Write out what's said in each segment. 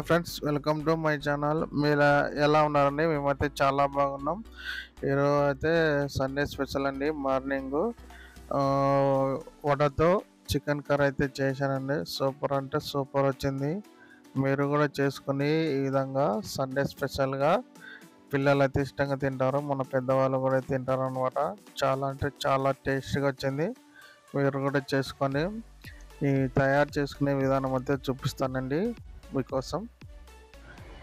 Friends, welcome to my channel. మీరు ఎలా ఉన్నారండి? మేమైతే చాలా బాగున్నాం. ఈరోజు అయితే సండే స్పెషల్ అండి. మార్నింగ్ వడతో చికెన్ కర్రీ అయితే చేశానండి. సూపర్ అంటే సూపర్ వచ్చింది. మీరు కూడా చేసుకుని ఈ విధంగా సండే స్పెషల్గా పిల్లలు అయితే ఇష్టంగా తింటారు. మన పెద్దవాళ్ళు కూడా తింటారు అనమాట. చాలా అంటే చాలా టేస్టీగా వచ్చింది. మీరు కూడా చేసుకొని ఈ తయారు చేసుకునే విధానం అయితే చూపిస్తానండి మీకోసం.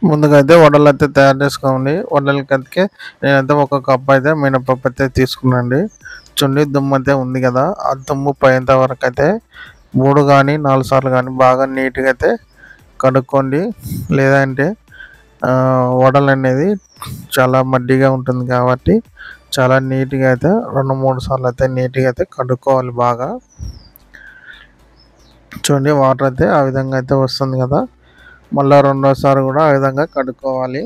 ముందుగా అయితే వడలు అయితే తయారు చేసుకోండి. వడలకి అయితే నేనైతే ఒక కప్ అయితే మినపప్పు అయితే తీసుకున్నాండి. చున్నీ దుమ్ము అయితే ఉంది కదా, ఆ దుమ్ము పోయేంత వరకు అయితే 3 కానీ 4 సార్లు కానీ బాగా నీట్గా అయితే కడుక్కోండి. లేదంటే వడలు అనేది చాలా మడ్డిగా ఉంటుంది కాబట్టి చాలా నీట్గా అయితే 2-3 సార్లు అయితే నీట్గా అయితే కడుక్కోవాలి బాగా. చూడండి, వాటర్ అయితే ఆ విధంగా అయితే వస్తుంది కదా, మళ్ళీ రెండోసారి కూడా ఆ విధంగా కడుక్కోవాలి.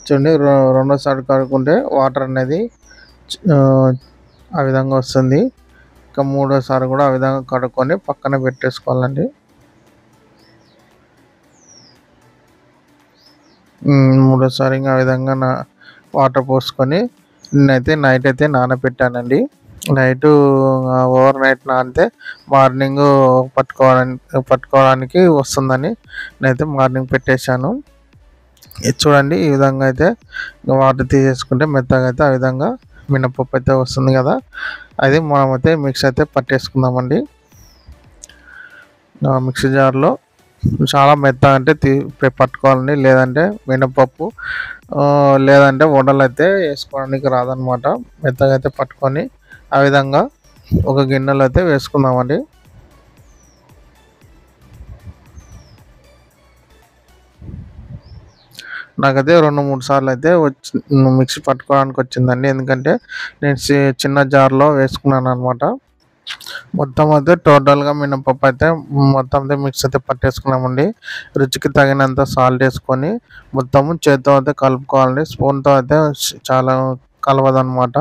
చూడండి, రెండోసారి కడుక్కుంటే వాటర్ అనేది ఆ విధంగా వస్తుంది. ఇంకా మూడోసారి కూడా ఆ విధంగా కడుక్కొని పక్కన పెట్టేసుకోవాలండి. మూడోసారి ఇంకా ఆ విధంగా వాటర్ పోసుకొని నేనైతే నైట్ అయితే నానబెట్టానండి. ఓవర్ నైట్ నానితే మార్నింగ్ పట్టుకోవడానికి వస్తుందని నేనైతే మార్నింగ్ పెట్టేశాను. ఇది చూడండి, ఈ విధంగా అయితే వాటర్ తీసేసుకుంటే మెత్తగా అయితే ఆ విధంగా మినపప్పు అయితే వస్తుంది కదా, అది మనమైతే మిక్స్ అయితే పట్టేసుకుందామండి. మిక్సీ జార్లో చాలా మెత్తగా అంటే పట్టుకోవాలండి. లేదంటే మినపప్పు లేదంటే వడలు అయితే వేసుకోవడానికి రాదనమాట. మెత్తగా అయితే పట్టుకొని ఆ విధంగా ఒక గిన్నెలో అయితే వేసుకుందామండి. నాకైతే 2-3 సార్లు అయితే మిక్సీ పట్టుకోవడానికి వచ్చిందండి. ఎందుకంటే నేను చిన్న జార్లో వేసుకున్నాను అనమాట. మొత్తం అయితే టోటల్గా మినపప్పు అయితే మొత్తం అయితే మిక్స్ అయితే పట్టేసుకున్నామండి. రుచికి తగినంత సాల్ట్ వేసుకొని మొత్తము చేతితో అయితే కలుపుకోవాలండి. స్పూన్తో అయితే చాలా కలవదనమాట.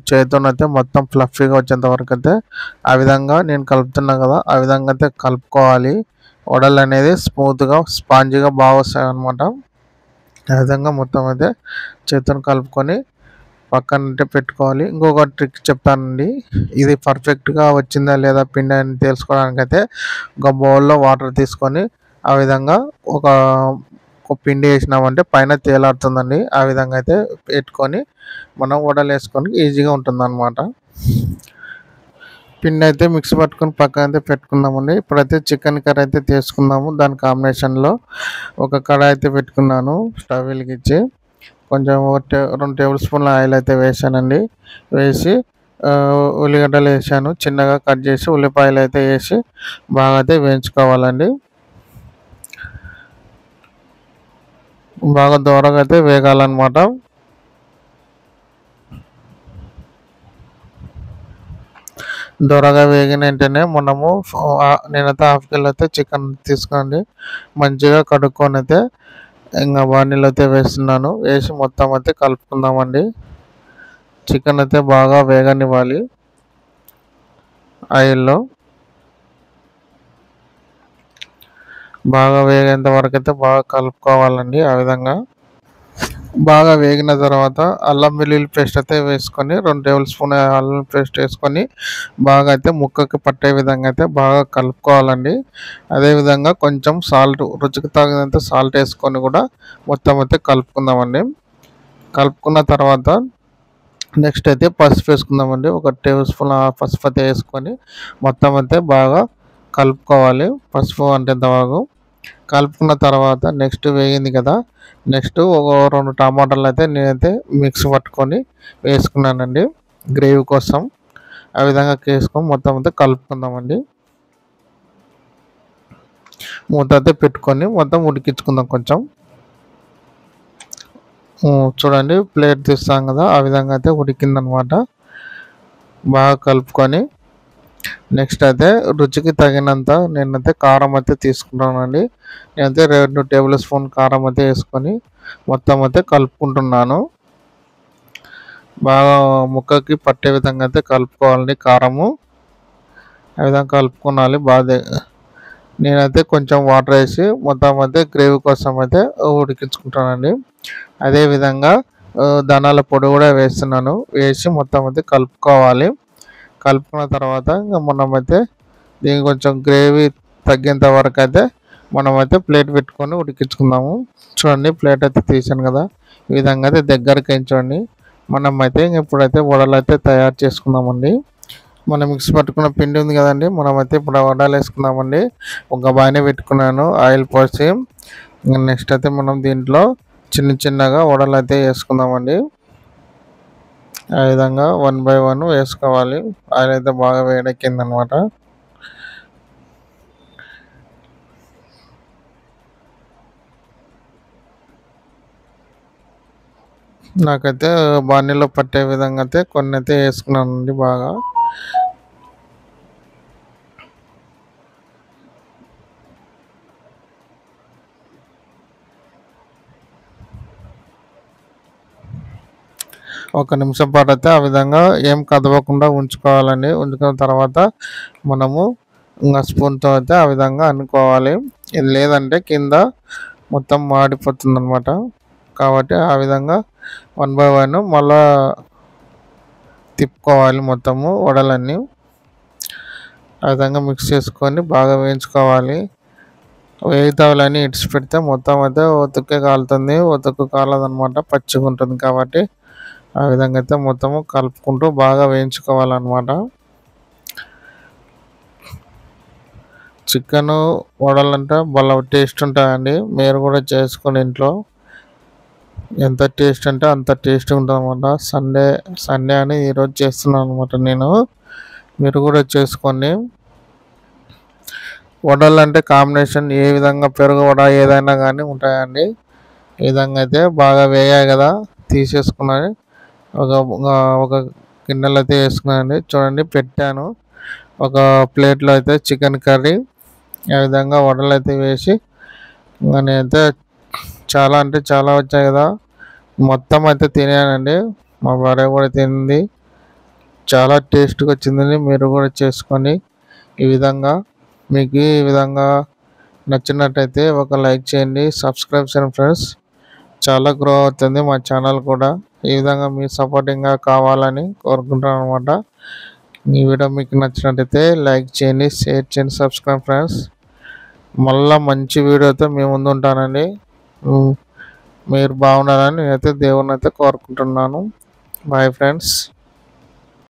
చేతితోనైతే మొత్తం ఫ్లఫీగా వచ్చేంత వరకు అయితే ఆ విధంగా నేను కలుపుతున్నా కదా, ఆ విధంగా అయితే కలుపుకోవాలి. వడలు అనేది స్మూత్గా స్పాంజీగా బాగా వస్తాయి అన్నమాట. ఆ విధంగా మొత్తం అయితే చేతితో కలుపుకొని పక్కన పెట్టుకోవాలి. ఇంకొక ట్రిక్ చెప్తానండి. ఇది పర్ఫెక్ట్గా వచ్చిందా లేదా పిండి అని తెలుసుకోవడానికి అయితే ఒక బౌల్లో వాటర్ తీసుకొని ఆ విధంగా ఒక పిండి వేసినామంటే పైన తేలాడుతుందండి. ఆ విధంగా అయితే పెట్టుకొని మనం వడలు వేసుకొని ఈజీగా ఉంటుందన్నమాట. పిండి అయితే మిక్సీ పట్టుకొని పక్కన అయితే పెట్టుకుందామండి. ఇప్పుడైతే చికెన్ కర్రీ అయితే తీసుకుందాము. దాని కాంబినేషన్లో ఒక కడాయి అయితే పెట్టుకున్నాను. స్టవ్ వెలిగించి కొంచెం 2 టేబుల్ స్పూన్ల ఆయిల్ అయితే వేసానండి. వేసి ఉల్లిగడ్డలు వేసాను. చిన్నగా కట్ చేసి ఉల్లిపాయలు అయితే వేసి బాగా అయితే వేయించుకోవాలండి. బాగా దూరగా అయితే వేగాలన్నమాట. దూరగా వేగిన వెంటనే నేనైతే హాఫ్ కిలో అయితే చికెన్ తీసుకోండి. మంచిగా కడుక్కొని అయితే ఇంకా బాణీలో అయితే వేస్తున్నాను. వేసి మొత్తం అయితే కలుపుకుందామండి. చికెన్ అయితే బాగా వేగనివ్వాలి ఆయిల్లో. బాగా వేగేంత వరకు అయితే బాగా కలుపుకోవాలండి. ఆ విధంగా బాగా వేగిన తర్వాత అల్లం వెల్లుల్లి పేస్ట్ అయితే వేసుకొని 2 టేబుల్ స్పూన్ అల్లం పేస్ట్ వేసుకొని బాగా అయితే ముక్కకి పట్టే విధంగా అయితే బాగా కలుపుకోవాలండి. అదేవిధంగా కొంచెం సాల్ట్, రుచికి తగినంత సాల్ట్ వేసుకొని కూడా మొత్తం అయితే కలుపుకుందామండి. కలుపుకున్న తర్వాత నెక్స్ట్ అయితే పసుపు వేసుకుందామండి. 1 టేబుల్ స్పూన్ పసుపు అయితే వేసుకొని మొత్తం అయితే బాగా కలుపుకోవాలి. పసుపు అంటే బాగా కలుపుకున్న తర్వాత నెక్స్ట్ వేగింది కదా, నెక్స్ట్ ఒక 2 టమాటాలు అయితే నేనైతే మిక్స్ పట్టుకొని వేసుకున్నానండి గ్రేవీ కోసం. ఆ విధంగా వేసుకొని మొత్తం అయితే కలుపుకుందామండి. మూత అయితే పెట్టుకొని మొత్తం ఉడికించుకుందాం కొంచెం. చూడండి, ప్లేట్ తీస్తాం కదా, ఆ విధంగా అయితే ఉడికిందనమాట. బాగా కలుపుకొని నెక్స్ట్ అయితే రుచికి తగినంత నేనైతే కారం అయితే తీసుకుంటానండి. నేనైతే 2 టేబుల్ స్పూన్ కారం అయితే వేసుకొని మొత్తం అయితే కలుపుకుంటున్నాను. బాగా ముక్కకి పట్టే విధంగా అయితే కలుపుకోవాలండి కారము. ఆ విధంగా కలుపుకోవాలి బాగా. నేనైతే కొంచెం వాటర్ వేసి మొత్తం అయితే గ్రేవీ కోసం అయితే ఉడికించుకుంటానండి. అదేవిధంగా ధనియాల పొడి కూడా వేస్తున్నాను. వేసి మొత్తం అయితే కలుపుకోవాలి. కలుపుకున్న తర్వాత ఇంకా మనమైతే దీనికి కొంచెం గ్రేవీ తగ్గేంత వరకు అయితే మనమైతే ప్లేట్ పెట్టుకొని ఉడికించుకుందాము. చూడండి ప్లేట్ అయితే తీసాను కదా, ఈ విధంగా అయితే దగ్గరికి చూడండి. మనమైతే ఇప్పుడైతే వడలు అయితే తయారు చేసుకుందామండి. మనం మిక్సీ పట్టుకున్న పిండి ఉంది కదండి, మనమైతే ఇప్పుడు వడలు వేసుకుందామండి. ఒక బాగానే పెట్టుకున్నాను ఆయిల్ పోసి. నెక్స్ట్ అయితే మనం దీంట్లో చిన్న చిన్నగా వడలు అయితే వేసుకుందామండి. ఆ విధంగా 1 బై 1 వేసుకోవాలి. ఆయిల్ అయితే బాగా వేడెక్కింది అనమాట. నాకైతే బాణీలో పట్టే విధంగా అయితే కొన్ని అయితే వేసుకున్నానండి బాగా. ఒక నిమిషం పాటు అయితే ఆ విధంగా ఏం కదవకుండా ఉంచుకోవాలండి. ఉంచుకున్న తర్వాత మనము ఇంకా స్పూన్తో అయితే ఆ విధంగా అనుకోవాలి. ఇది లేదంటే కింద మొత్తం మాడిపోతుంది అనమాట. కాబట్టి ఆ విధంగా 1 బై 1 మళ్ళా తిప్పుకోవాలి మొత్తము వడలన్నీ. ఆ విధంగా మిక్స్ చేసుకొని బాగా వేయించుకోవాలి. వేగుతావులని ఇడిచి పెడితే మొత్తం అయితే ఒత్తుకే కాలుతుంది. ఒత్తుకు కాలదనమాట, పచ్చిగా ఉంటుంది. కాబట్టి ఆ విధంగా అయితే మొత్తము కలుపుకుంటూ బాగా వేయించుకోవాలన్నమాట. చికెన్ వడలంటే భలే టేస్ట్ ఉంటాయండి. మీరు కూడా చేసుకొని ఇంట్లో ఎంత టేస్ట్ అంటే అంత టేస్ట్ ఉంటుంది అనమాట. సండే అని ఈరోజు చేస్తున్నాను అనమాట నేను. మీరు కూడా చేసుకోండి. వడలు అంటే కాంబినేషన్ ఏ విధంగా పెరుగు వడ ఏదైనా కానీ ఉంటాయండి. ఈ విధంగా అయితే బాగా వేయాలి కదా, తీసేసుకున్నాను. ఒక ఒక గిన్నెలో అయితే వేసుకున్నానండి. చూడండి పెట్టాను. ఒక ప్లేట్లో అయితే చికెన్ కర్రీ, ఆ విధంగా వడలు అయితే వేసి నేనైతే చాలా అంటే చాలా వచ్చాయి కదా, మొత్తం అయితే తినానండి. మా భార్య కూడా తింది. చాలా టేస్ట్గా వచ్చిందండి. మీరు కూడా చేసుకోండి ఈ విధంగా. మీకు ఈ విధంగా నచ్చినట్టయితే ఒక లైక్ చేయండి, సబ్స్క్రైబ్ చేయండి ఫ్రెండ్స్. చాలా గ్రో అవుతుంది మా ఛానల్ కూడా. ఈ విధంగా మీ సపోర్టింగ్గా కావాలని కోరుకుంటాను అనమాట. ఈ వీడియో మీకు నచ్చినట్టయితే లైక్ చేయండి, షేర్ చేయండి, సబ్స్క్రైబ్ ఫ్రెండ్స్. మళ్ళీ మంచి వీడియోతో మీ ముందు ఉంటానండి. మీరు బాగుండాలని నేనైతే దేవుని అయితే కోరుకుంటున్నాను. Bye friends.